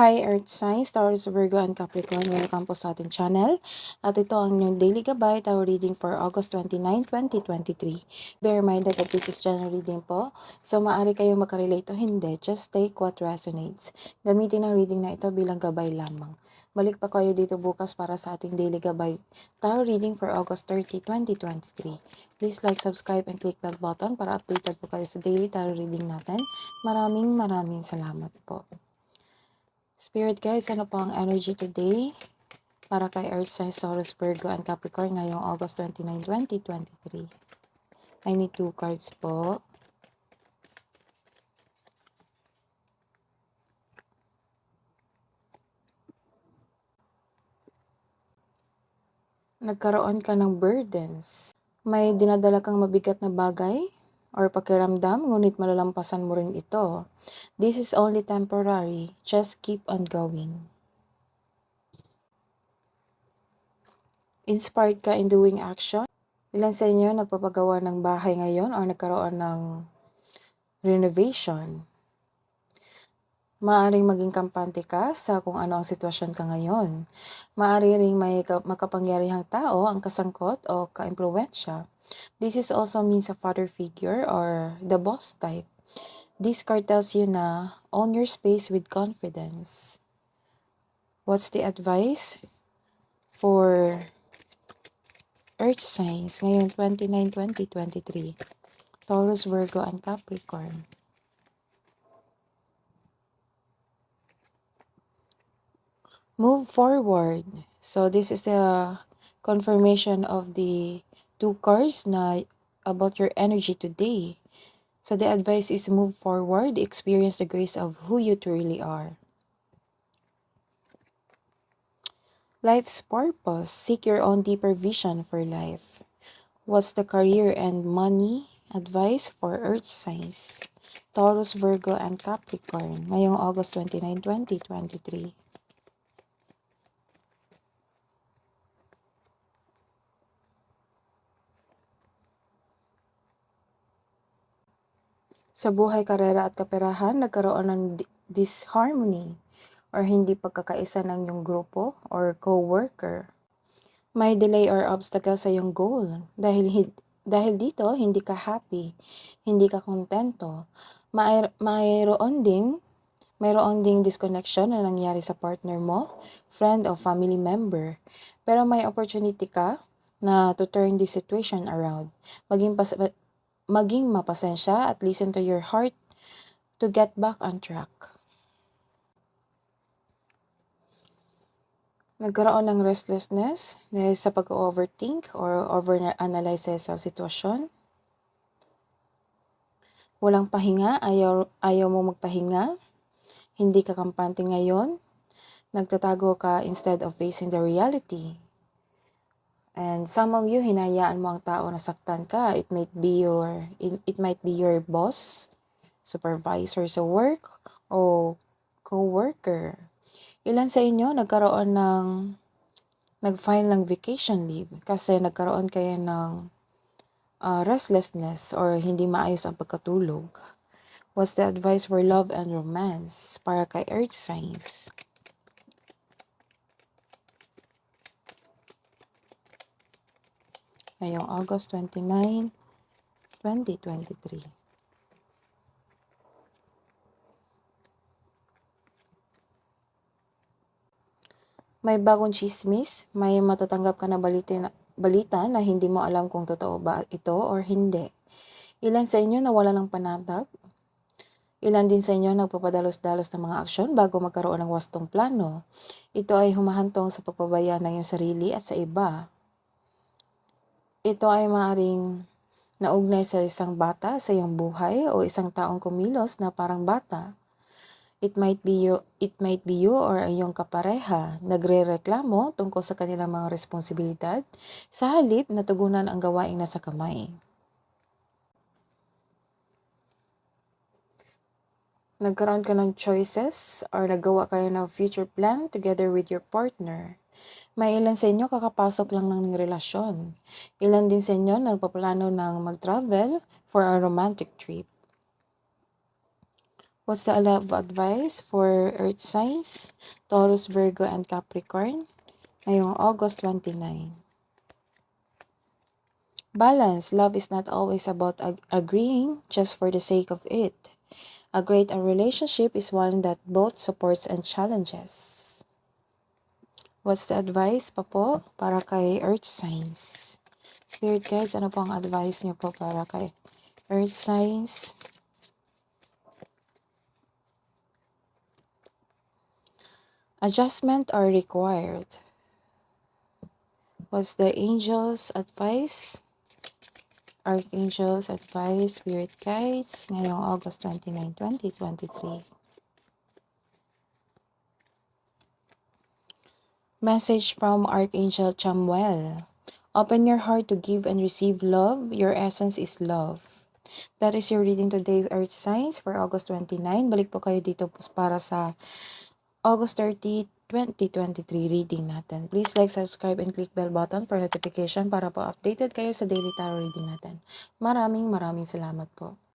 Hi Earth Signs, Taurus, Virgo, and Capricorn. Welcome po sa ating channel. At ito ang inyong daily gabay, tarot reading for August 29, 2023. Bear in mind that this is general reading po. So maaari kayong makarelate o hindi. Just take what resonates. Gamitin ang reading na ito bilang gabay lamang. Balik pa kayo dito bukas para sa ating daily gabay, tarot reading for August 30, 2023. Please like, subscribe, and click that button para updated po kayo sa daily tarot reading natin. Maraming salamat po. Spirit guys, ano po ang energy today para kay Earth Signs, Taurus, Virgo, and Capricorn ngayong August 29, 2023? I need 2 cards po. Nagkaroon ka ng burdens. May dinadala kang mabigat na bagay or pakiramdam, ngunit malalampasan mo rin ito. This is only temporary. Just keep on going. Inspired ka in doing action. Ilan sa inyo nagpapagawa ng bahay ngayon or nagkaroon ng renovation? Maaaring maging kampante ka sa kung ano ang sitwasyon ka ngayon. Maaari ring may makapangyarihang tao ang kasangkot o kaimpluwensya. This is also means a father figure or the boss type. This card tells you na own your space with confidence. What's the advice for Earth signs ngayong 29-2023? Taurus, Virgo, and Capricorn. Move forward. So this is the confirmation of the 2 cards na about your energy today. So the advice is move forward, experience the grace of who you truly are. Life's purpose, seek your own deeper vision for life. What's the career and money advice for Earth signs? Taurus, Virgo, and Capricorn ngayong August 29, 2023. Sa buhay, karera at kaperahan, nagkaroon ng disharmony or hindi pagkakaisa ng iyong grupo or co-worker. May delay or obstacle sa iyong goal. Dahil dito, hindi ka happy, hindi ka kontento. Mayroon ding disconnection na nangyari sa partner mo, friend o family member. Pero may opportunity ka na to turn this situation around. Maging mapasensya at listen to your heart to get back on track. Nagkaroon ng restlessness dahil sa pag-overthink or over-analyze sa sitwasyon. Walang pahinga, ayaw mo magpahinga. Hindi ka kampante ngayon. Nagtatago ka instead of facing the reality. And some of you, hinayaan mo ang tao na saktan ka. It might be your boss, supervisor sa work, o co-worker. Ilan sa inyo nag-file ng vacation leave kasi nagkaroon kayo ng restlessness or hindi maayos ang pagkatulog. What's the advice for love and romance para kay Earth signs? Ngayong August 29, 2023. May bagong chismis, may matatanggap ka na balita na hindi mo alam kung totoo ba ito or hindi. Ilan sa inyo nawala ng panatag? Ilan din sa inyo nagpapadalos-dalos ng mga aksyon bago magkaroon ng wastong plano? Ito ay humahantong sa pagpabaya ng iyong sarili at sa iba. Ito ay maaaring naugnay sa isang bata sa iyong buhay o isang taong kumilos na parang bata. It might be you or iyong kapareha nagrereklamo tungkol sa kanilang mga responsibilidad sa halip na tugunan ang gawaing nasa kamay. Nagkaroon ka ng choices or naggawa kayo ng future plan together with your partner. May ilan sa inyo kakapasok lang ng relasyon. Ilan din sa inyo nagpaplano ng mag-travel for a romantic trip. What's the love advice for Earth signs, Taurus, Virgo, and Capricorn ngayong August 29? Balance. Love is not always about agreeing just for the sake of it. A great relationship is one that both supports and challenges. What's the advice pa po para kay Earth signs? Spirit guys, ano po ang advice niyo po para kay Earth signs? Adjustment are required. What's the angel's advice? Archangel's advice, spirit guides, ngayong August 29, 2023. Message from Archangel Chamuel. Open your heart to give and receive love. Your essence is love. That is your reading today, Earth Signs, for August 29. Balik po kayo dito para sa August 30, 2023 reading natin. Please like, subscribe, and click bell button for notification para po updated kayo sa daily tarot reading natin. Maraming salamat po.